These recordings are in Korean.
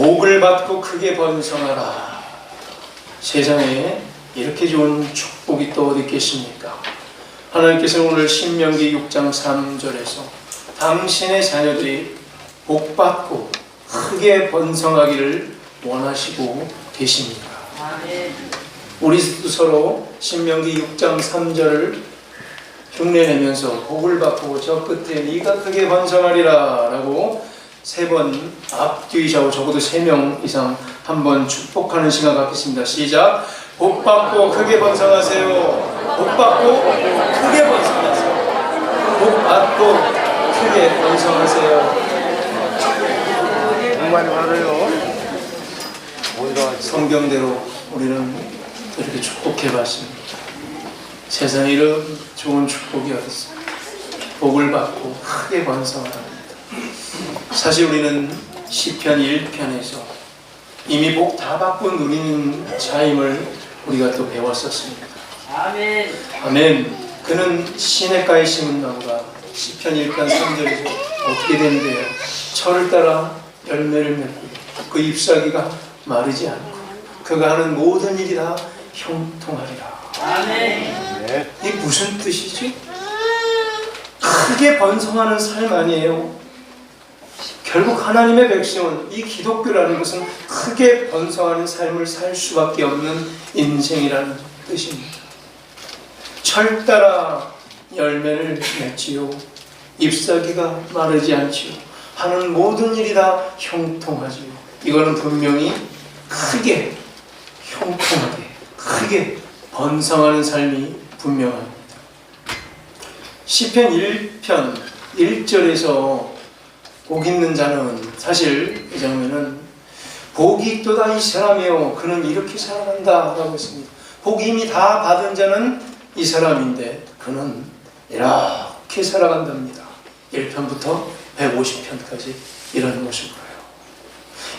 복을 받고 크게 번성하라. 세상에 이렇게 좋은 축복이 또 어디 있겠습니까? 하나님께서 오늘 신명기 6장 3절에서 당신의 자녀들이 복받고 크게 번성하기를 원하시고 계십니다. 우리도 서로 신명기 6장 3절을 흉내내면서 복을 받고 저 끝에 네가 크게 번성하리라 라고 3번 앞뒤 좌우 적어도 3명 이상 한번 축복하는 시간 갖겠습니다. 시작. 복 받고 크게 번성하세요. 복 받고 크게 번성하세요. 복 받고 크게 번성하세요. 복 많이 받아요. 성경대로 우리는 이렇게 축복해 봤습니다. 세상에 이런 좋은 축복이 어디 있어요? 복을 받고 크게 번성합니다. 사실 우리는 시편 1편에서 이미 복 다 받고 누리는 자임을 우리가 또 배웠었습니다. 아멘. 아멘. 그는 시냇가에 심은 나무가 시편 1편 3절에서 어떻게 되는데요? 철을 따라 열매를 맺고 그 잎사귀가 마르지 않고 그가 하는 모든 일이 다 형통하리라. 아멘. 이게 무슨 뜻이지? 크게 번성하는 삶 아니에요? 결국 하나님의 백성은 이 기독교라는 것은 크게 번성하는 삶을 살 수밖에 없는 인생이라는 뜻입니다. 철 따라 열매를 맺지요. 잎사귀가 마르지 않지요. 하는 모든 일이 다 형통하지요. 이거는 분명히 크게 형통하게 크게 번성하는 삶이 분명합니다. 시편 1편 1절에서 복 있는 자는 사실 이 장면은 복이 있도다 이 사람이요 그는 이렇게 살아간다 라고 했습니다. 복이 이미 다 받은 자는 이 사람인데 그는 이렇게 살아간답니다. 1편부터 150편까지 이런 모습으로요.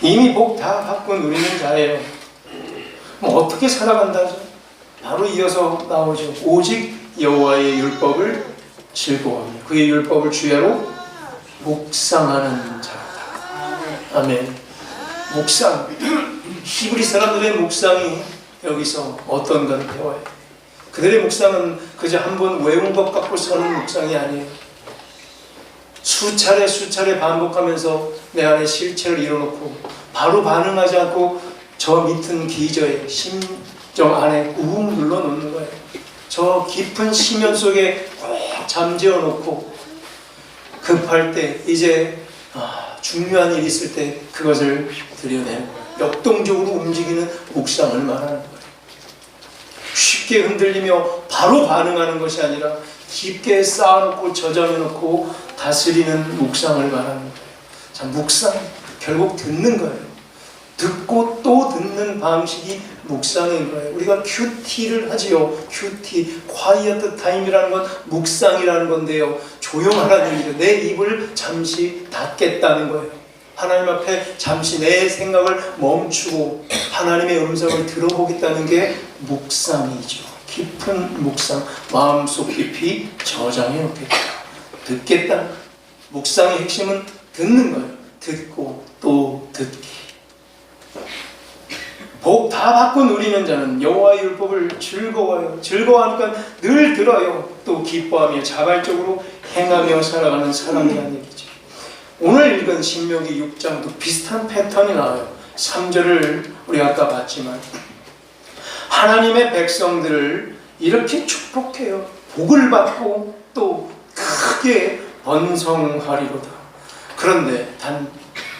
이미 복 다 받고 누리는 자예요. 뭐 어떻게 살아간다죠? 바로 이어서 나오죠. 오직 여호와의 율법을 즐거워하며 그의 율법을 주야로 묵상하는 자다. 아멘. 묵상. 히브리 사람들의 묵상이 여기서 어떤가를 배워야 돼요. 그들의 묵상은 그저 한번 외운 것 갖고 서는 묵상이 아니에요. 수차례 반복하면서 내 안에 실체를 이뤄놓고 바로 반응하지 않고 저 밑은 기저에 심정 안에 꾹 눌러놓는 거예요. 저 깊은 심연 속에 꼭 잠재워 놓고 급할 때 이제 중요한 일이 있을 때 그것을 드러내는 거예요. 역동적으로 움직이는 묵상을 말하는 거예요. 쉽게 흔들리며 바로 반응하는 것이 아니라 깊게 쌓아놓고 저장해놓고 다스리는 묵상을 말하는 거예요. 자, 묵상 결국 듣는 거예요. 듣고 또 듣는 방식이 묵상인 거예요. 우리가 큐티를 하지요. 큐티, quiet time이라는 건 묵상이라는 건데요. 조용하라는 얘기죠. 내 입을 잠시 닫겠다는 거예요. 하나님 앞에 잠시 내 생각을 멈추고 하나님의 음성을 들어보겠다는 게 묵상이죠. 깊은 묵상, 마음속 깊이 저장해 놓겠다. 듣겠다. 묵상의 핵심은 듣는 거예요. 듣고 또 듣기. 복 다 받고 누리는 자는 여호와의 율법을 즐거워요. 즐거워하니까 늘 들어요. 또 기뻐하며 자발적으로 행하며 살아가는 사람이라는 얘기죠. 오늘 읽은 신명기 6장도 비슷한 패턴이 나와요. 3절을 우리 아까 봤지만 하나님의 백성들을 이렇게 축복해요. 복을 받고 또 크게 번성하리로다. 그런데 단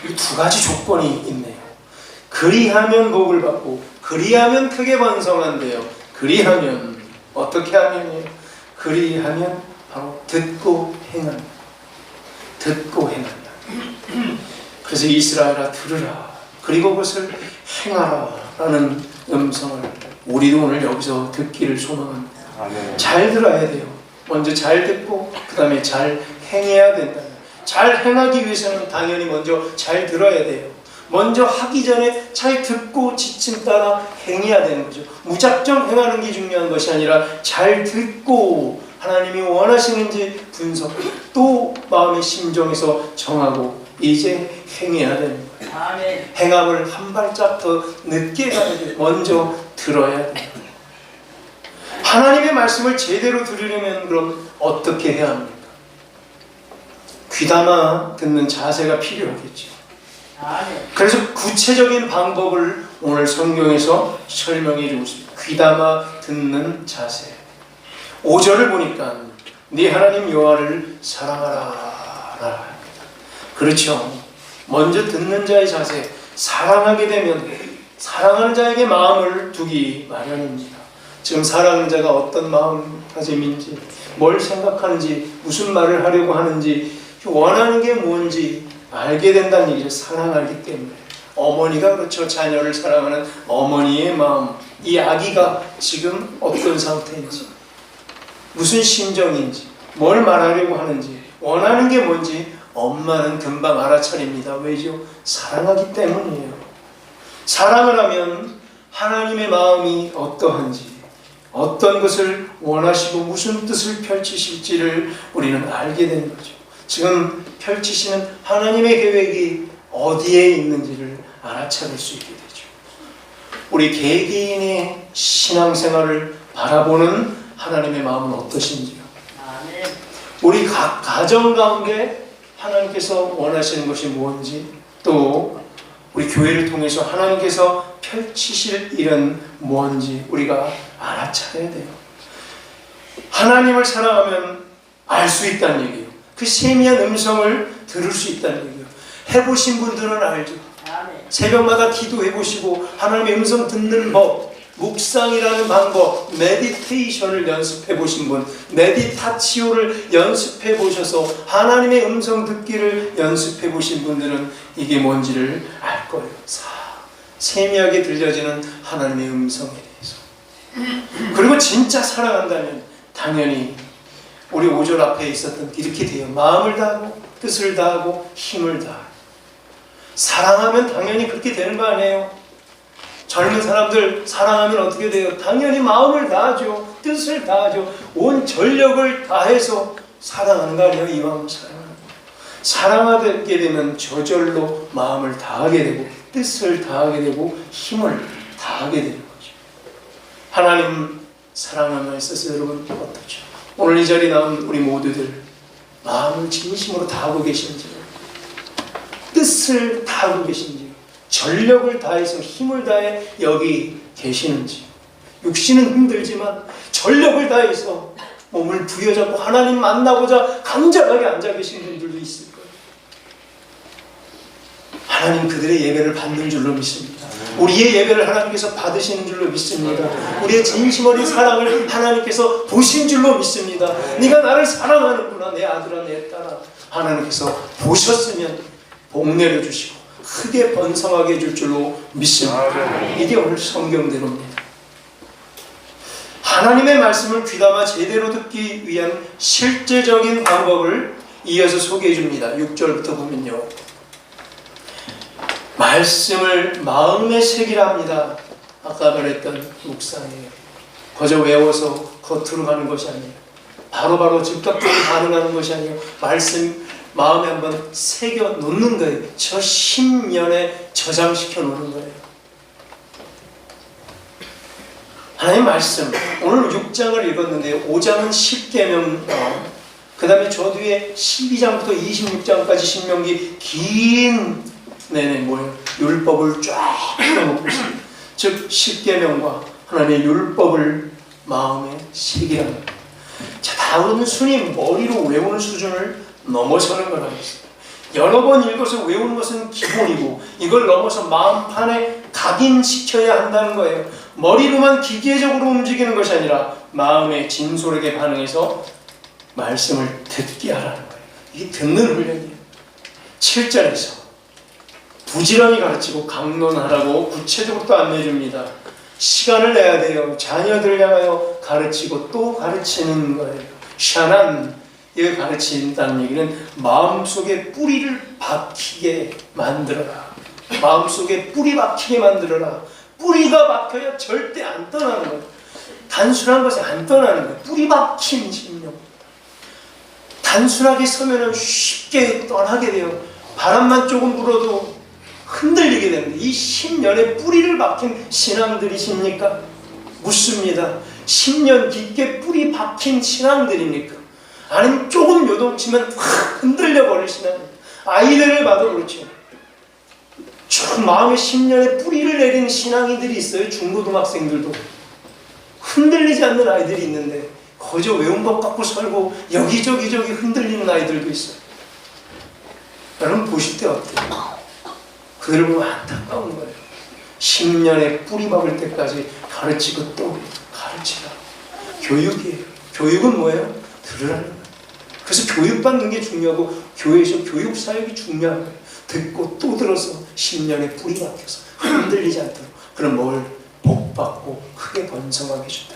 이 2가지 조건이 있네요. 그리하면 복을 받고 그리하면 크게 번성한대요. 그리하면 어떻게 하면요? 그리하면 바로 듣고 행한다. 듣고 행한다. 그래서 이스라엘아 들으라. 그리고 그것을 행하라 라는 음성을 우리도 오늘 여기서 듣기를 소망합니다. 잘 들어야 돼요. 먼저 잘 듣고 그 다음에 잘 행해야 된다. 잘 행하기 위해서는 당연히 먼저 잘 들어야 돼요. 먼저 하기 전에 잘 듣고 지침 따라 행해야 되는 거죠. 무작정 행하는 게 중요한 것이 아니라 잘 듣고 하나님이 원하시는지 분석, 또 마음의 심정에서 정하고 이제 행해야 되는 거예요. 아멘. 행함을 한 발짝 더 늦게 가야 돼요. 먼저 들어야 돼요. 하나님의 말씀을 제대로 들으려면 그럼 어떻게 해야 합니까? 귀담아 듣는 자세가 필요하겠죠. 아멘. 그래서 구체적인 방법을 오늘 성경에서 설명해 주고 있습니다. 귀담아 듣는 자세. 5절을 보니까 네 하나님 여호와를 사랑하라 합니다. 그렇죠. 먼저 듣는 자의 자세, 사랑하게 되면 사랑하는 자에게 마음을 두기 마련입니다. 지금 사랑하는 자가 어떤 마음가짐인지, 뭘 생각하는지, 무슨 말을 하려고 하는지, 원하는 게 뭔지 알게 된다는 얘기죠. 사랑하기 때문에. 어머니가 그렇죠. 자녀를 사랑하는 어머니의 마음, 이 아기가 지금 어떤 상태인지, 무슨 심정인지, 뭘 말하려고 하는지, 원하는 게 뭔지 엄마는 금방 알아차립니다. 왜죠? 사랑하기 때문이에요. 사랑을 하면 하나님의 마음이 어떠한지, 어떤 것을 원하시고 무슨 뜻을 펼치실지를 우리는 알게 되는 거죠. 지금 펼치시는 하나님의 계획이 어디에 있는지를 알아차릴 수 있게 되죠. 우리 개개인의 신앙생활을 바라보는 하나님의 마음은 어떠신지요? 아멘. 우리 각 가정 가운데 하나님께서 원하시는 것이 뭔지, 또 우리 교회를 통해서 하나님께서 펼치실 일은 뭔지 우리가 알아차려야 돼요. 하나님을 사랑하면 알 수 있다는 얘기예요. 그 세미한 음성을 들을 수 있다는 얘기예요. 해보신 분들은 알죠. 아멘. 새벽마다 기도해보시고 하나님의 음성 듣는 법, 묵상이라는 방법, 메디테이션을 연습해보신 분, 메디타치오를 연습해보셔서 하나님의 음성 듣기를 연습해보신 분들은 이게 뭔지를 알 거예요. 세미하게 들려지는 하나님의 음성에 대해서. 그리고 진짜 사랑한다면 당연히 우리 5절 앞에 있었던 이렇게 돼요. 마음을 다하고 뜻을 다하고 힘을 다하고. 사랑하면 당연히 그렇게 되는 거 아니에요? 젊은 사람들 사랑하면 어떻게 돼요? 당연히 마음을 다하죠. 뜻을 다하죠. 온 전력을 다해서 사랑하는 거 아니에요? 이왕 사랑하게 되면 저절로 마음을 다하게 되고 뜻을 다하게 되고 힘을 다하게 되는 거죠. 하나님 사랑하며 있어서 여러분 어떻죠? 오늘 이 자리에 나온 우리 모두들 마음을 진심으로 다하고 계신지요? 뜻을 다하고 계신지요? 전력을 다해서 힘을 다해 여기 계시는지. 육신은 힘들지만 전력을 다해서 몸을 부여잡고 하나님 만나고자 간절하게 앉아 계신 분들도 있을 거예요. 하나님 그들의 예배를 받는 줄로 믿습니다. 우리의 예배를 하나님께서 받으시는 줄로 믿습니다. 우리의 진심 어린 사랑을 하나님께서 보신 줄로 믿습니다. 네가 나를 사랑하는구나, 내 아들아, 내 딸아. 하나님께서 보셨으면 복 내려주시고 크게 번성하게 해줄 줄로 믿습니다. 이게 오늘 성경대로입니다. 하나님의 말씀을 귀담아 제대로 듣기 위한 실제적인 방법을 이어서 소개해 줍니다. 6절부터 보면요. 말씀을 마음에 새기랍니다. 아까 말했던 묵상이에요. 거저 외워서 겉으로 가는 것이 아니에요. 바로바로 즉각적으로 반응하는 것이 아니에요. 말씀 마음에 한번 새겨 놓는 거예요. 저 심년에 저장시켜 놓는 거예요. 하나님 말씀, 오늘 6장을 읽었는데 5장은 10계명, 그 다음에 저 뒤에 12장부터 26장까지 신명기 긴 율법을 쫙 펴놓고 있습니다. 즉 10계명과 하나님의 율법을 마음에 새기라는 거예요. 자, 다른 순위 머리로 외우는 수준을 넘어서는 거라고 했습니다. 여러 번 읽어서 외우는 것은 기본이고 이걸 넘어서 마음판에 각인시켜야 한다는 거예요. 머리로만 기계적으로 움직이는 것이 아니라 마음의 진솔하게 반응해서 말씀을 듣게 하라는 거예요. 이게 듣는 훈련이에요. 7절에서 부지런히 가르치고 강론하라고 구체적으로 또 안내해줍니다. 시간을 내야 돼요. 자녀들 향하여 가르치고 또 가르치는 거예요. 샤난, 이걸 가르친다는 얘기는 마음속에 뿌리를 박히게 만들어라. 마음속에 뿌리 박히게 만들어라. 뿌리가 박혀야 절대 안 떠나는 거예요. 단순한 것에 안 떠나는 거예요. 뿌리 박힌 심령. 단순하게 서면은 쉽게 떠나게 돼요. 바람만 조금 불어도 흔들리게 되는데 이 10년의 뿌리를 박힌 신앙들이십니까? 묻습니다. 10년 깊게 뿌리 박힌 신앙들입니까? 아니면 조금 요동치면 확 흔들려 버릴 신앙입니까? 아이들을 봐도 그렇죠. 쭉 마음에 10년의 뿌리를 내린 신앙이들이 있어요. 중고등학생들도. 흔들리지 않는 아이들이 있는데 거저 외운 법 갖고 살고 여기저기 흔들리는 아이들도 있어요. 여러분 보실 때 어때요? 그들을 보면 안타까운 거예요. 10년의 뿌리 박을 때까지 가르치고 또 가르치라. 교육이에요. 교육은 뭐예요? 들으라는 거예요. 그래서 교육받는 게 중요하고 교회에서 교육 사역이 중요한 거예요. 듣고 또 들어서 10년의 뿌리 박혀서 흔들리지 않도록 그럼 뭘 복받고 크게 번성하게 해준다.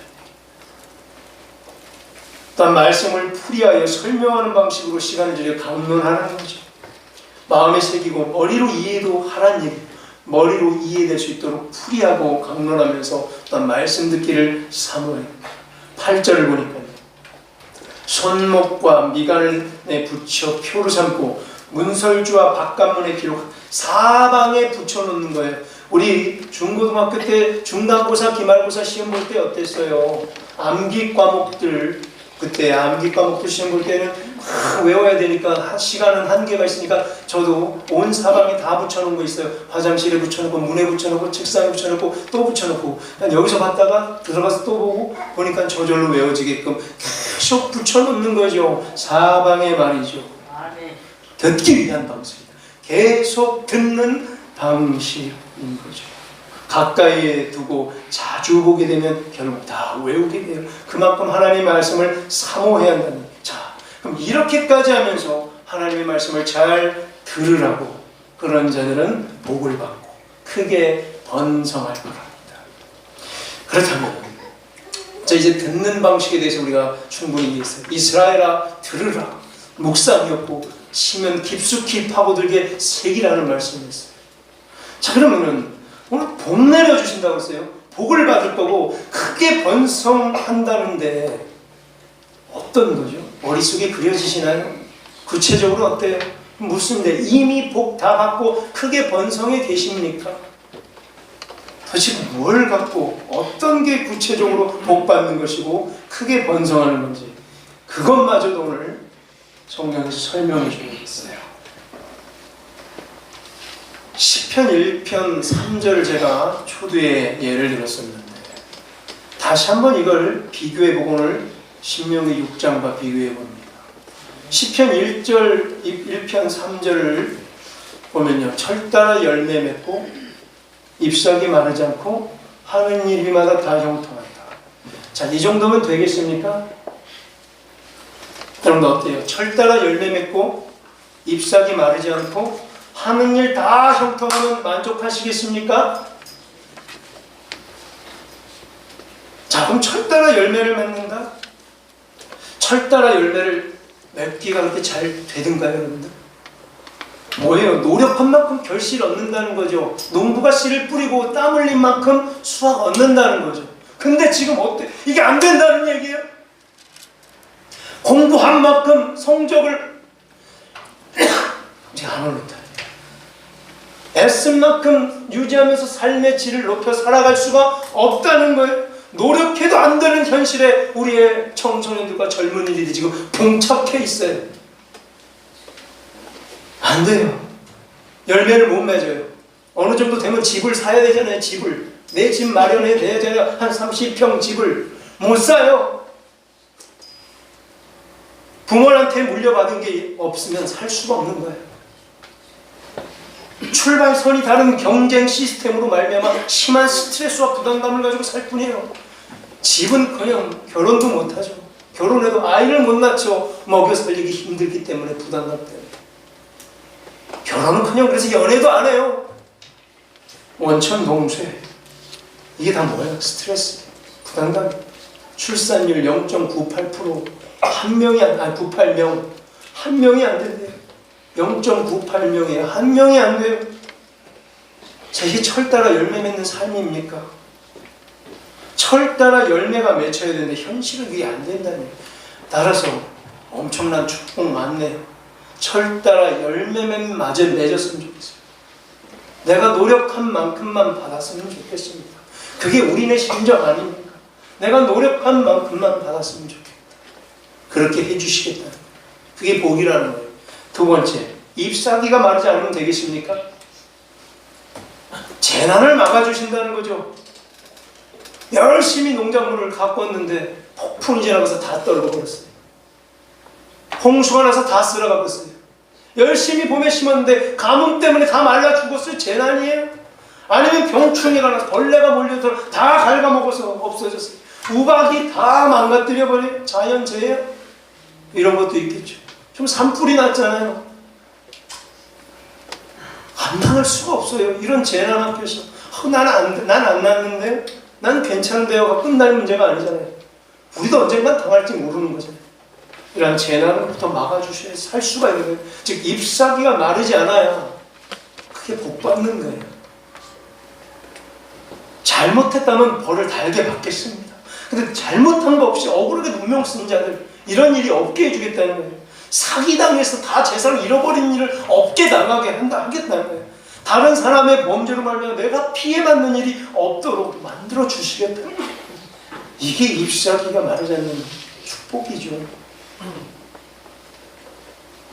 또한 말씀을 풀이하여 설명하는 방식으로 시간을 들여 강론하라는 거죠. 마음에 새기고 머리로 이해도 하라는 얘기. 머리로 이해될 수 있도록 풀이하고 강론하면서 또한 말씀 듣기를 사모해요. 8절을 보니까요. 손목과 미간에 붙여 표로 삼고 문설주와 바깥문에 기록 사방에 붙여놓는 거예요. 우리 중고등학교 때 중간고사 기말고사 시험 볼 때 어땠어요? 암기 과목들 그때 암기 과목들 시험 볼 때는 막 외워야 되니까 시간은 한계가 있으니까 저도 온 사방에 다 붙여놓은 거 있어요. 화장실에 붙여놓고 문에 붙여놓고 책상에 붙여놓고 또 붙여놓고 여기서 봤다가 들어가서 또 보고 보니까 저절로 외워지게끔 계속 붙여놓는 거죠. 사방에 말이죠. 듣기 위한 방식입니다. 계속 듣는 방식인 거죠. 가까이에 두고 자주 보게 되면 결국 다 외우게 돼요. 그만큼 하나님의 말씀을 사모해야 한다는 거예요. 자, 그럼 이렇게까지 하면서 하나님의 말씀을 잘 들으라고 그런 자들은 복을 받고 크게 번성할 거랍니다. 그렇다면 자 이제 듣는 방식에 대해서 우리가 충분히 이해했어요. 이스라엘아 들으라. 묵상이었고 심연 깊숙이 파고들게 새기라는 말씀이었어요. 자 그러면은 오늘 복 내려주신다고 했어요. 복을 받을 거고 크게 번성한다는데 어떤 거죠? 머릿속에 그려지시나요? 구체적으로 어때요? 묻습니다. 이미 복 다 받고 크게 번성해 계십니까? 도대체 뭘 갖고 어떤 게 구체적으로 복 받는 것이고 크게 번성하는 건지 그것마저도 오늘 성경에서 설명해 주고 있어요. 시편 1편 3절을 제가 초두에 예를 들었었는데 다시 한번 이걸 비교해 보고 오늘 신명기 6장과 비교해 봅니다. 시편 1편 3절을 보면요. 철따라 열매 맺고 잎사귀 마르지 않고 하는 일마다 다 형통한다. 자, 이 정도면 되겠습니까? 여러분 어때요? 철따라 열매 맺고 잎사귀 마르지 않고 하는 일 다 형통하면 만족하시겠습니까? 자, 그럼 철따라 열매를 맺는다? 철따라 열매를 맺기가 그렇게 잘 되든가요, 여러분들? 뭐예요? 노력한 만큼 결실 얻는다는 거죠. 농부가 씨를 뿌리고 땀 흘린 만큼 수확 얻는다는 거죠. 근데 지금 어때? 이게 안 된다는 얘기예요? 공부한 만큼 성적을 이제 안 오른다. 애쓴 만큼 유지하면서 삶의 질을 높여 살아갈 수가 없다는 거예요. 노력해도 안 되는 현실에 우리의 청소년들과 젊은이들이 지금 봉착해 있어요. 안 돼요. 열매를 못 맺어요. 어느 정도 되면 집을 사야 되잖아요. 집을. 내 집 마련해 내야 한 30평 집을 못 사요. 부모한테 물려받은 게 없으면 살 수가 없는 거예요. 출발선이 다른 경쟁 시스템으로 말미암아 심한 스트레스와 부담감을 가지고 살 뿐이에요. 집은 그냥 결혼도 못하죠. 결혼해도 아이를 못 낳죠. 먹여 살리기 힘들기 때문에 부담감 때문에. 결혼은 그냥 그래서 연애도 안 해요. 원천 동쇠. 이게 다 뭐예요? 스트레스, 부담감. 출산율 0.98%. 한 명이 안 98명. 한 명이 안 된대요. 0.98명이에요. 한 명이 안 돼요. 자, 이게 철따라 열매 맺는 삶입니까? 철따라 열매가 맺혀야 되는데 현실은 그게 안 된다니. 따라서 엄청난 축복 많네요. 철따라 열매 맺었으면 좋겠어요. 내가 노력한 만큼만 받았으면 좋겠습니다. 그게 우리네 심정 아닙니까? 내가 노력한 만큼만 받았으면 좋겠다. 그렇게 해주시겠다는 거예요. 그게 복이라는 거예요. 두 번째, 잎사귀가 마르지 않으면 되겠습니까? 재난을 막아주신다는 거죠. 열심히 농작물을 가꿨는데 폭풍이 지나가서 다 떨어져 버렸어요. 홍수가 나서 다 쓸어가 버렸어요. 열심히 봄에 심었는데 가뭄 때문에 다 말라 죽었어요. 재난이에요? 아니면 병충해가 나서 벌레가 몰려들어 다 갉아먹어서 없어졌어요. 우박이 다 망가뜨려 버려요. 자연재해요? 이런 것도 있겠죠. 좀 산불이 났잖아요. 감당할 수가 없어요. 이런 재난 앞에서 난 안 났는데, 난 괜찮은데요가 끝날 문제가 아니잖아요. 우리도 언젠간 당할지 모르는 거잖아요. 이런 재난으로부터 막아주셔야 살 수가 있는 거예요. 즉 잎사귀가 마르지 않아야 그게 복 받는 거예요. 잘못했다면 벌을 달게 받겠습니다. 근데 잘못한 거 없이 억울하게 누명 쓴 자들, 이런 일이 없게 해주겠다는 거예요. 사기당해서 다 재산을 잃어버린 일을 없게 당하게 하겠다는 거예요. 다른 사람의 범죄로 말하면 내가 피해받는 일이 없도록 만들어 주시겠다는 거예요. 이게 잎사귀가 마르지 않는 축복이죠.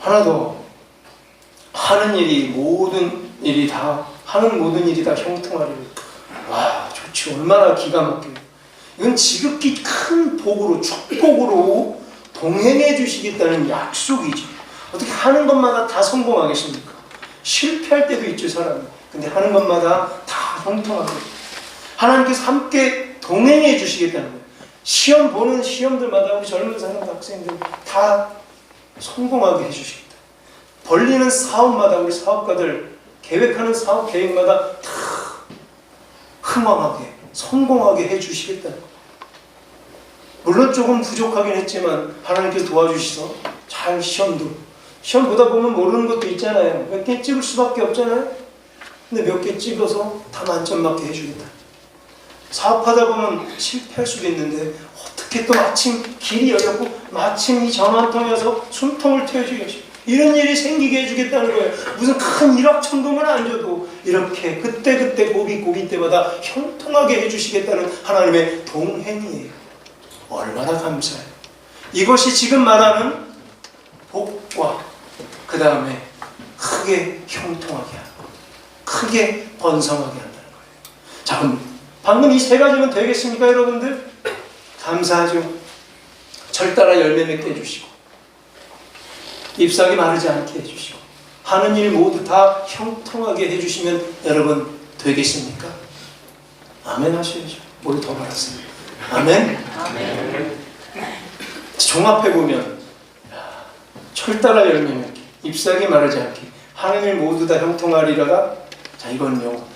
하나 더, 모든 일이 다 형통하리라. 와, 좋지. 얼마나 기가 막혀요. 이건 지극히 큰 복으로, 축복으로 동행해 주시겠다는 약속이지. 어떻게 하는 것마다 다 성공하겠습니까? 실패할 때도 있죠, 사람이. 근데 하는 것마다 다 형통하게. 하나님께서 함께 동행해 주시겠다는 거예요. 시험 보는 시험들마다 우리 젊은 사람, 학생들 다 성공하게 해주시겠다. 벌리는 사업마다 우리 사업가들 계획하는 사업 계획마다 다 흥왕하게, 성공하게 해주시겠다는 거예요. 물론 조금 부족하긴 했지만 하나님께서 도와주셔서 잘 시험 보다 보면 모르는 것도 있잖아요. 몇 개 찍을 수밖에 없잖아요. 근데 몇 개 찍어서 다 만점 맞게 해주겠다. 사업하다 보면 실패할 수도 있는데 어떻게 또 마침 길이 열렸고 마침 이 전화 한 통해서 숨통을 트여주겠지. 이런 일이 생기게 해주겠다는 거예요. 무슨 큰 일확천금을 안 줘도 이렇게 그때그때 고비 때마다 형통하게 해주시겠다는 하나님의 동행이에요. 얼마나 감사해요. 이것이 지금 말하는 복과 그 다음에 크게 형통하게 하고 크게 번성하게 한다는 거예요. 자, 그럼 방금 이 세 가지면 되겠습니까, 여러분들? 감사하죠. 절따라 열매 맺게 해주시고 잎사귀 마르지 않게 해주시고 하는 일 모두 다 형통하게 해주시면 여러분 되겠습니까? 아멘 하셔야죠. 뭘 더 바랐어요? 아멘? 아멘. 종합해보면 철따라 열매 맺게, 잎사귀 마르지 않게 하는 일 모두 다 형통하리라가, 자, 이건요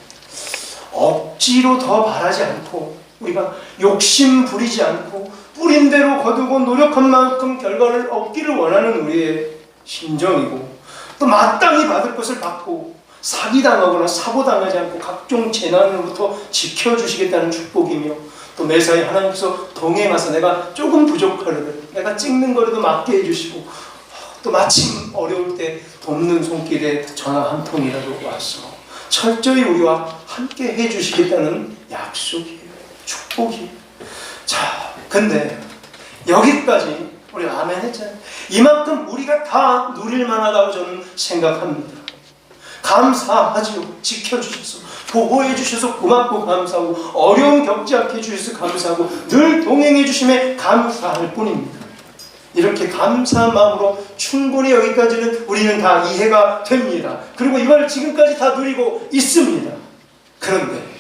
억지로 더 바라지 않고 우리가 욕심 부리지 않고 뿌린 대로 거두고 노력한 만큼 결과를 얻기를 원하는 우리의 심정이고, 또 마땅히 받을 것을 받고 사기당하거나 사고당하지 않고 각종 재난으로부터 지켜주시겠다는 축복이며, 또 매사에 하나님께서 동행하사 내가 조금 부족하려도 내가 찍는 거라도 맞게 해주시고, 또 마침 어려울 때 돕는 손길에 전화 한 통이라도 와서 철저히 우리와 함께 해주시겠다는 약속이에요. 축복이에요. 자, 근데 여기까지 우리 아멘 했잖아요. 이만큼 우리가 다 누릴 만하다고 저는 생각합니다. 감사하지요. 지켜주셔서, 보호해 주셔서 고맙고 감사하고, 어려움 겪지 않게 해주셔서 감사하고, 늘 동행해 주심에 감사할 뿐입니다. 이렇게 감사한 마음으로 충분히 여기까지는 우리는 다 이해가 됩니다. 그리고 이걸 지금까지 다 누리고 있습니다. 그런데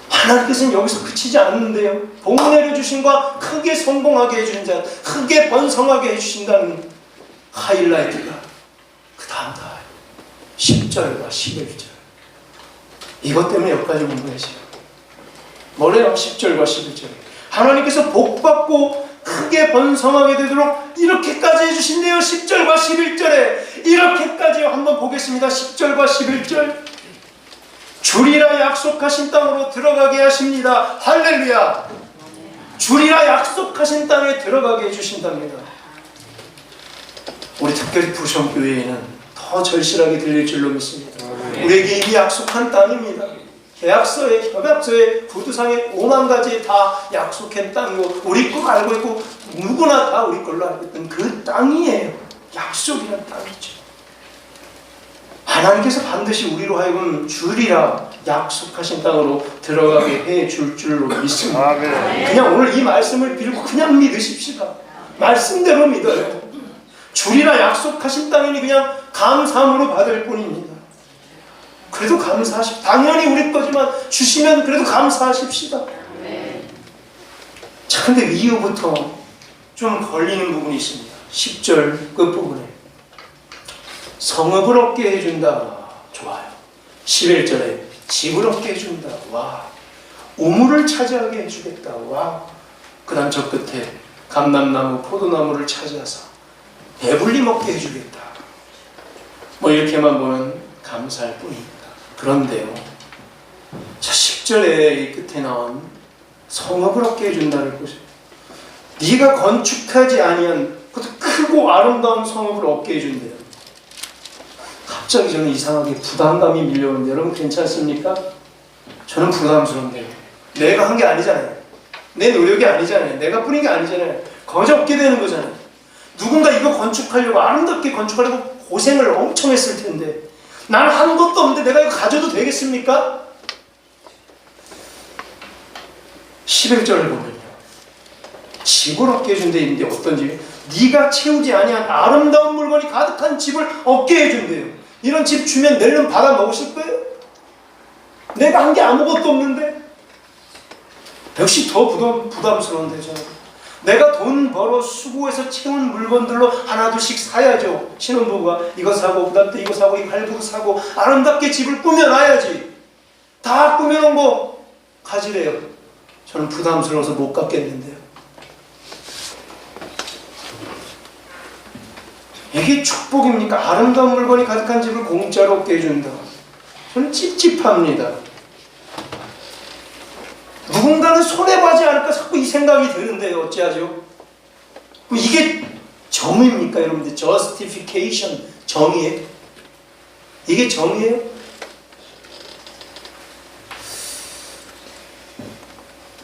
하나님께서는 여기서 그치지 않는데요. 복 내려주신과 크게 성공하게 해주신 자, 크게 번성하게 해주신다는 하이라이트가 그 다음 다 10절과 11절. 이것 때문에 여기까지 공부했어요. 뭐래요? 10절과 11절. 하나님께서 복받고 크게 번성하게 되도록 이렇게까지 해주신대요. 10절과 11절에 이렇게까지요. 한번 보겠습니다. 10절과 11절. 주리라 약속하신 땅으로 들어가게 하십니다. 할렐루야. 주리라 약속하신 땅에 들어가게 해주신답니다. 우리 특별히 부션교회에는 더 절실하게 들릴 줄로 믿습니다. 우리에게 이미 약속한 땅입니다. 계약서에, 협약서에, 구두상에 5만 가지 다 약속한 땅이고 우리 거 알고 있고 누구나 다 우리 걸로 알고 있던 그 땅이에요. 약속이란 땅이죠. 하나님께서 반드시 우리로 하여금 주리라 약속하신 땅으로 들어가게 해줄 줄로 믿습니다. 그냥 오늘 이 말씀을 빌고 그냥 믿으십시다. 말씀대로 믿어요. 주리라 약속하신 땅이니 그냥 감사함으로 받을 뿐입니다. 그래도 감사하십시오. 당연히 우리 거지만 주시면 그래도 감사하십시다. 자, 근데 이후부터 좀 걸리는 부분이 있습니다. 10절 끝부분에 성읍을 얻게 해준다. 좋아요. 11절에 집을 얻게 해준다. 와. 우물을 차지하게 해주겠다. 와. 그 다음 저 끝에 감람나무, 포도나무를 차지해서 배불리 먹게 해주겠다. 뭐 이렇게만 보면 감사할 뿐입니다. 그런데요, 자 10절에 이 끝에 나온 성읍을 얻게 해준다를 보세요. 네가 건축하지 아니한 그것도 크고 아름다운 성읍을 얻게 해준대요. 갑자기 저는 이상하게 부담감이 밀려오는데 여러분 괜찮습니까? 저는 부담스러운데요. 내가 한 게 아니잖아요. 내 노력이 아니잖아요. 내가 뿌린 게 아니잖아요. 거저 얻게 되는 거잖아요. 누군가 이거 건축하려고 아름답게 건축하려고 고생을 엄청 했을 텐데 나는 한 것도 없는데 내가 이거 가져도 되겠습니까? 11절을 보면요, 집을 얻게 해준대. 있는데 어떤 집? 네가 채우지 아니한 아름다운 물건이 가득한 집을 얻게 해준대요. 이런 집 주면 내일은 받아 먹으실 거예요? 내가 한 게 아무것도 없는데? 역시 더 부담스러운데 저는. 내가 돈 벌어 수고해서 채운 물건들로 하나둘씩 사야죠. 신혼부부가 이거 사고 그다음 또 이거 사고 이거 할부로 사고 아름답게 집을 꾸며놔야지. 다 꾸며놓은 거 가지래요. 저는 부담스러워서 못 갖겠는데요. 이게 축복입니까? 아름다운 물건이 가득한 집을 공짜로 얻게 해준다. 저는 찝찝합니다. 누군가는 손해보지 않을까 자꾸 이 생각이 드는데요. 어찌하죠? 이게 정의입니까? 여러분들 justification, 정의예요? 이게 정의예요?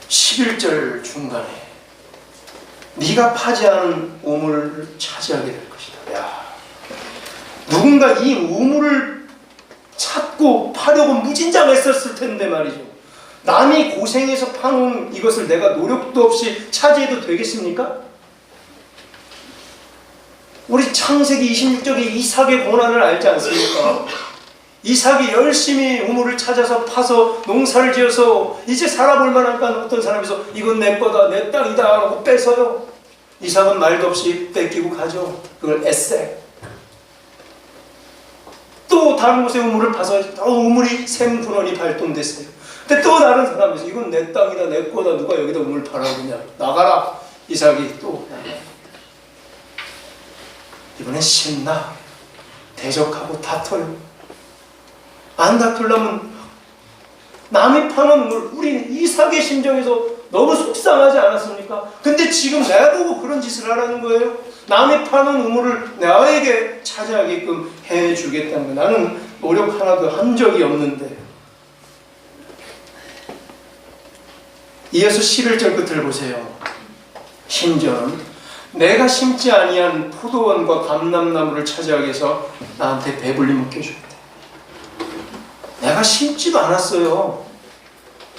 (11절) 중간에 네가 파지 않은 우물을 차지하게 될 것이다. 야, 누군가 이 우물을 찾고 파려고 무진장했었을 텐데 말이죠. 남이 고생해서 파놓은 이것을 내가 노력도 없이 차지해도 되겠습니까? 우리 창세기 26절에 이삭의 고난을 알지 않습니까? 이삭이 열심히 우물을 찾아서 파서 농사를 지어서 이제 살아볼 만하니까 어떤 사람에서 이건 내 거다, 내 땅이다 하고 뺏어요. 이삭은 말도 없이 뺏기고 가죠. 그걸 에셀. 또 다른 곳에 우물을 파서 우물이 샘분원이 발동됐어요. 근데 또 다른 사람에서 이건 내 땅이다, 내 거다, 누가 여기다 우물 파라고 그냥 나가라. 이삭이 또 이번엔 신나 대적하고 다퉈요. 안 다투려면 남이 파는 우물, 우리 이삭의 심정에서 너무 속상하지 않았습니까? 근데 지금 내보고 그런 짓을 하라는 거예요. 남이 파는 우물을 나에게 차지하게끔 해주겠다는 거예요. 나는 노력 하나도 한 적이 없는데. 이어서 11절 끝을 보세요. 심지어는 내가 심지 아니한 포도원과 감람나무를 차지하게 해서 나한테 배불리 먹여주겠다. 내가 심지도 않았어요.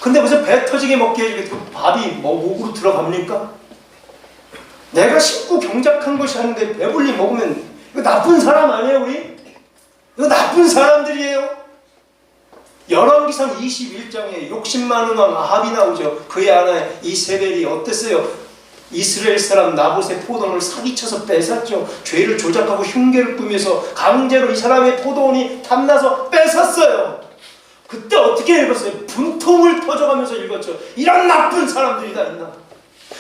근데 무슨 배 터지게 먹게 해주겠다. 밥이 뭐 목으로 들어갑니까? 내가 심고 경작한 것이 아닌데 배불리 먹으면 이거 나쁜 사람 아니에요 우리? 이거 나쁜 사람들이에요. 열왕기상 21장에 욕심 많은 왕 아합이 나오죠. 그의 아내 이세벨이 어땠어요? 이스라엘 사람 나봇의 포도원을 사기쳐서 뺏었죠. 죄를 조작하고 흉계를 꾸며서 강제로 이 사람의 포도원이 탐나서 뺏었어요. 그때 어떻게 읽었어요? 분통을 터져가면서 읽었죠. 이런 나쁜 사람들이 다 있나?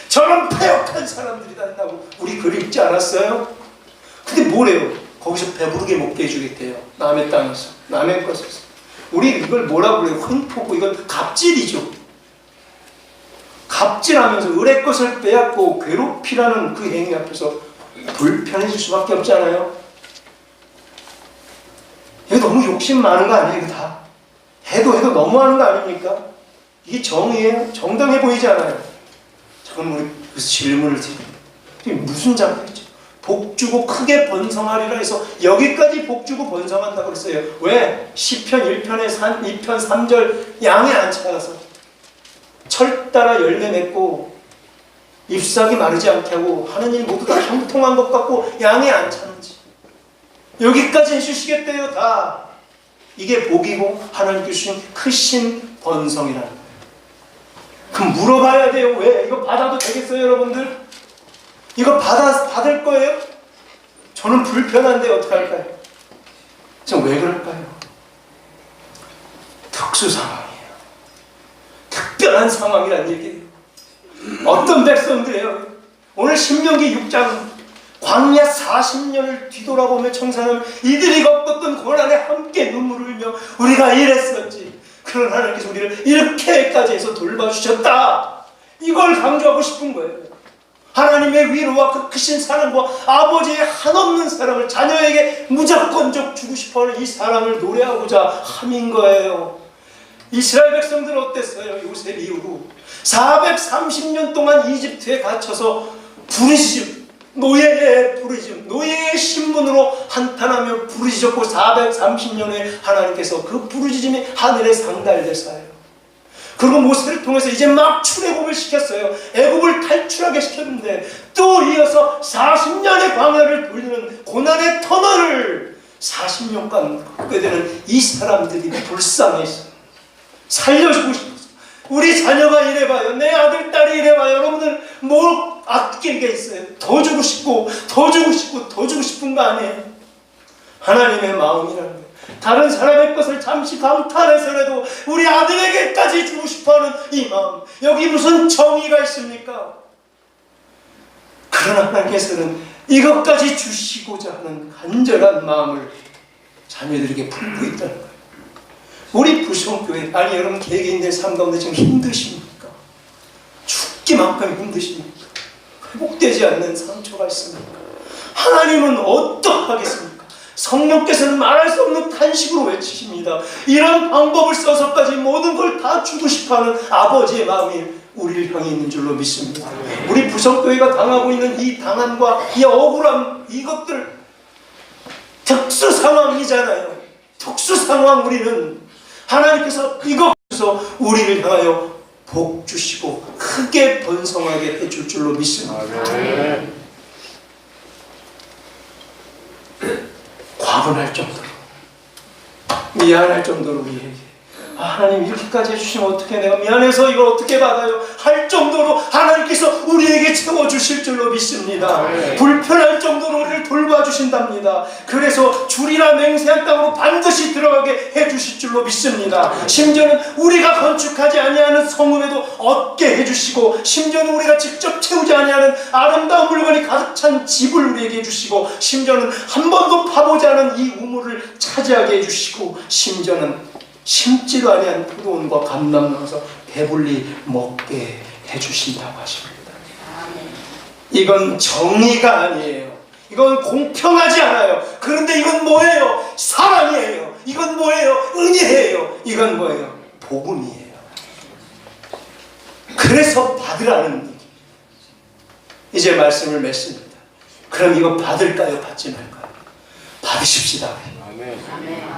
저런 패역한 사람들이 다 있나고 우리 글 읽지 않았어요? 근데 뭐래요? 거기서 배부르게 먹게 해주겠대요. 남의 땅에서, 남의 것에서. 우리 이걸 뭐라고 그래요? 횡포고 이건 갑질이죠. 갑질하면서 을의 것을 빼앗고 괴롭히라는 그 행위 앞에서 불편해질 수밖에 없잖아요. 이거 너무 욕심 많은 거 아니에요? 이거 다 해도 너무하는 거 아닙니까? 이게 정의예요? 정당해 보이지 않아요? 잠깐 우리 그 질문을 드립니다. 이게 무슨 장난이죠? 복 주고 크게 번성하리라 해서 여기까지 복 주고 번성한다고 그랬어요. 왜? 시편 1편에 2편 3절 양이 안 찾아서 철 따라 열매 맺고 잎사귀 마르지 않게 하고 하는 일 모두 다 형통한 것 같고 양이 안 차는지 여기까지 해주시겠대요. 다 이게 복이고 하나님께 주신 크신 번성이라는 거예요. 그럼 물어봐야 돼요. 왜? 이거 받아도 되겠어요 여러분들? 이거 받을 거예요? 저는 불편한데 어떡할까요? 저 왜 그럴까요? 특수 상황이에요. 특별한 상황이란 얘기예요. 어떤 백성들이에요? 오늘 신명기 6장 광야 40년을 뒤돌아보며 청산하면 이들이 겪었던 고난에 함께 눈물을 흘며 우리가 이랬었지. 그런 하나님께서 우리를 이렇게까지 해서 돌봐주셨다. 이걸 강조하고 싶은 거예요. 하나님의 위로와 그 크신 사랑과 아버지의 한없는 사랑을 자녀에게 무조건적 주고 싶어하는 이 사랑을 노래하고자 함인 거예요. 이스라엘 백성들은 어땠어요? 요셉 이후로 430년 동안 이집트에 갇혀서 부르짖음, 노예의 부르짖음, 노예의 신분으로 한탄하며 부르짖었고 430년에 하나님께서 그 부르짖음이 하늘에 상달됐어요. 그리고 모세를 통해서 이제 막 출애굽을 시켰어요. 애굽을 탈출하게 시켰는데 또 이어서 40년의 광야를 돌리는 고난의 터널을 40년간 걷게 되는 이 사람들이 불쌍해서 살려주고 싶었어. 우리 자녀가 이래봐요. 내 아들, 딸이 이래봐요. 여러분들 뭘 아낄 게 있어요? 더 주고 싶고 더 주고 싶고 더 주고 싶은 거 아니에요? 하나님의 마음이라는 거예요. 다른 사람의 것을 잠시 감탄해서라도 우리 아들에게까지 주고 싶어하는 이 마음. 여기 무슨 정의가 있습니까? 그러나 하나님께서는 이것까지 주시고자 하는 간절한 마음을 자녀들에게 품고 있다는 거예요. 우리 부성교회, 아니 여러분 개개인들 삶 가운데 지금 힘드십니까? 죽기만큼 힘드십니까? 회복되지 않는 상처가 있습니까? 하나님은 어떠하겠습니까? 성령께서는 말할 수 없는 탄식으로 외치십니다. 이런 방법을 써서까지 모든 걸 다 주고 싶어하는 아버지의 마음이 우리를 향해 있는 줄로 믿습니다. 우리 부성교회가 당하고 있는 이 당함과 이 억울함, 이것들 특수 상황이잖아요. 특수 상황. 우리는 하나님께서 이것에서 우리를 향하여 복 주시고 크게 번성하게 해줄 줄로 믿습니다. 과분할 정도로, 미안할 정도로 우리에게 하나님 이렇게까지 해주시면 어떻게 내가 미안해서 이걸 어떻게 받아요? 할 정도로 하나님께서 우리에게 채워주실 줄로 믿습니다. 불편할 정도로 우리를 돌봐주신답니다. 그래서 줄이나 맹세한 땅으로 반드시 들어가게 해주실 줄로 믿습니다. 심지어는 우리가 건축하지 아니하는 성읍에도 얻게 해주시고, 심지어는 우리가 직접 채우지 아니하는 아름다운 물건이 가득 찬 집을 우리에게 해주시고, 심지어는 한 번도 파보지 않은 이 우물을 차지하게 해주시고, 심지어는 심지도 아니한 포도원과 감람나무에서 배불리 먹게 해주신다고 하십니다. 이건 정의가 아니에요. 이건 공평하지 않아요. 그런데 이건 뭐예요? 사랑이에요. 이건 뭐예요? 은혜예요. 이건 뭐예요? 복음이에요. 그래서 받으라는 얘기. 이제 말씀을 맺습니다. 그럼 이거 받을까요? 받지 말까요? 받으십시다.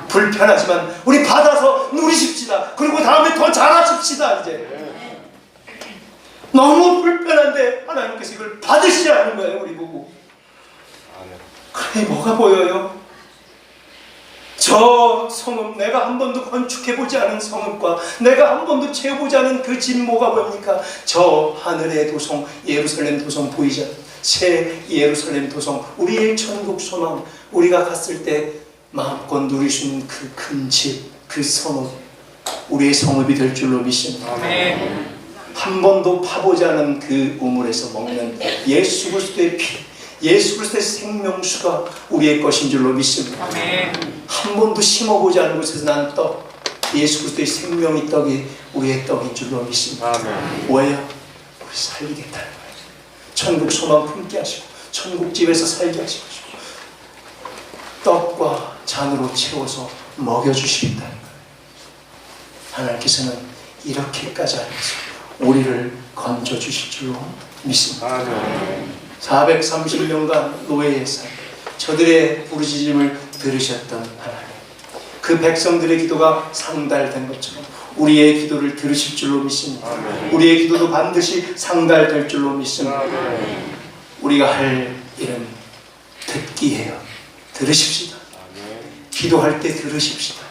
불편하지만 우리 받아서 누리십시다. 그리고 다음에 더 잘하십시다. 이제 너무 불편한데 하나님께서 이걸 받으시라는 거예요. 우리 보고. 그래, 뭐가 보여요? 저 성읍, 내가 한 번도 건축해보지 않은 성읍과 내가 한 번도 채워보지 않은 그 집 뭐가 보입니까? 저 하늘의 도성, 예루살렘 도성 보이지 않는 새 예루살렘 도성, 우리의 천국 소망, 우리가 갔을 때 마음껏 누릴 수 있는 그 큰 집, 그 성읍, 우리의 성읍이 될 줄로 믿습니다. 한 번도 파보지 않은 그 우물에서 먹는 예수 그리스도의 피, 예수 그리스도의 생명수가 우리의 것인 줄로 믿습니다. 한 번도 심어보지 않은 곳에서 난 떡, 예수 그리스도의 생명의 떡이 우리의 떡인 줄로 믿습니다. 왜요? 우리 살리겠다는 거예요. 천국 소망 품게 하시고 천국집에서 살게 하시고 떡과 잔으로 채워서 먹여주시겠다는 거예요. 하나님께서는 이렇게까지 하면서 우리를 건져주실 줄로 믿습니다. 430년간 노예의 삶, 저들의 부르짖음을 들으셨던 하나님, 그 백성들의 기도가 상달된 것처럼 우리의 기도를 들으실 줄로 믿습니다. 우리의 기도도 반드시 상달될 줄로 믿습니다. 우리가 할 일은 듣기예요. 들으십시다. 기도할 때 들으십시다.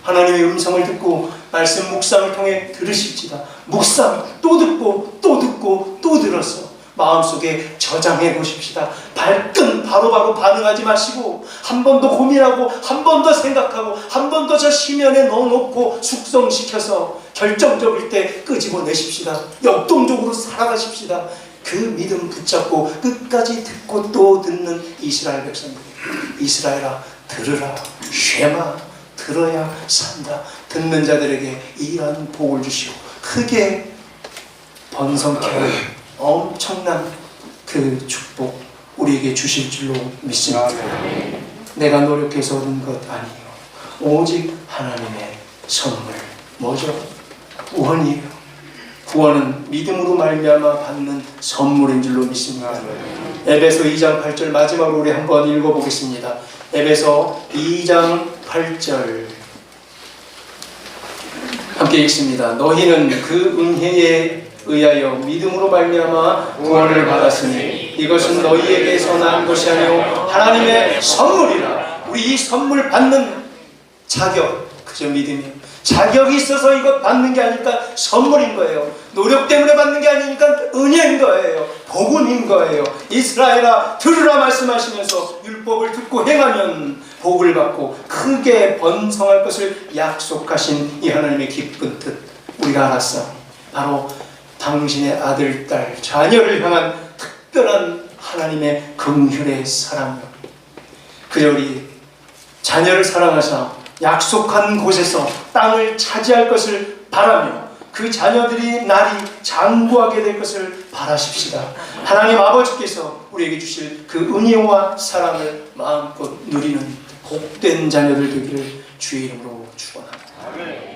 하나님의 음성을 듣고 말씀 묵상을 통해 들으십시다. 묵상 또 듣고 또 듣고 또 들어서 마음속에 저장해 보십시다. 발끈 바로바로 반응하지 마시고 한 번 더 고민하고 한 번 더 생각하고 한 번 더 저 심연에 넣어놓고 숙성시켜서 결정적일 때 끄집어내십시다. 역동적으로 살아가십시다. 그 믿음 붙잡고 끝까지 듣고 또 듣는 이스라엘 백성들, 이스라엘아 들으라 쉐마, 들어야 산다. 듣는 자들에게 이러한 복을 주시고 크게 번성케 하는 엄청난 그 축복 우리에게 주실 줄로 믿습니다. 내가 노력해서 얻은 것 아니요 오직 하나님의 선물. 뭐죠? 구원이에요. 구원은 믿음으로 말미암아 받는 선물인 줄로 믿습니다. 에베소 2장 8절 마지막으로 우리 한번 읽어보겠습니다. 에베소 2장 8절 함께 읽습니다. 너희는 그 은혜에 의하여 믿음으로 말미암아 구원을 받았으니 이것은 너희에게서 난 것이 아니요 하나님의 선물이라. 우리 이 선물 받는 자격, 그저 믿음이에요. 자격이 있어서 이것 받는 게 아니니까 선물인 거예요. 노력 때문에 받는 게 아니니까 은혜인 거예요. 복음인 거예요. 이스라엘아 들으라 말씀하시면서 율법을 듣고 행하면 복을 받고 크게 번성할 것을 약속하신 이 하나님의 기쁜 뜻 우리가 알았어. 바로 당신의 아들, 딸, 자녀를 향한 특별한 하나님의 긍휼의 사랑이요. 그저 우리 자녀를 사랑하사 약속한 곳에서 땅을 차지할 것을 바라며 그 자녀들이 날이 장구하게 될 것을 바라십시다. 하나님 아버지께서 우리에게 주실 그 은혜와 사랑을 마음껏 누리는 복된 자녀들 되기를 주의 이름으로 축원합니다.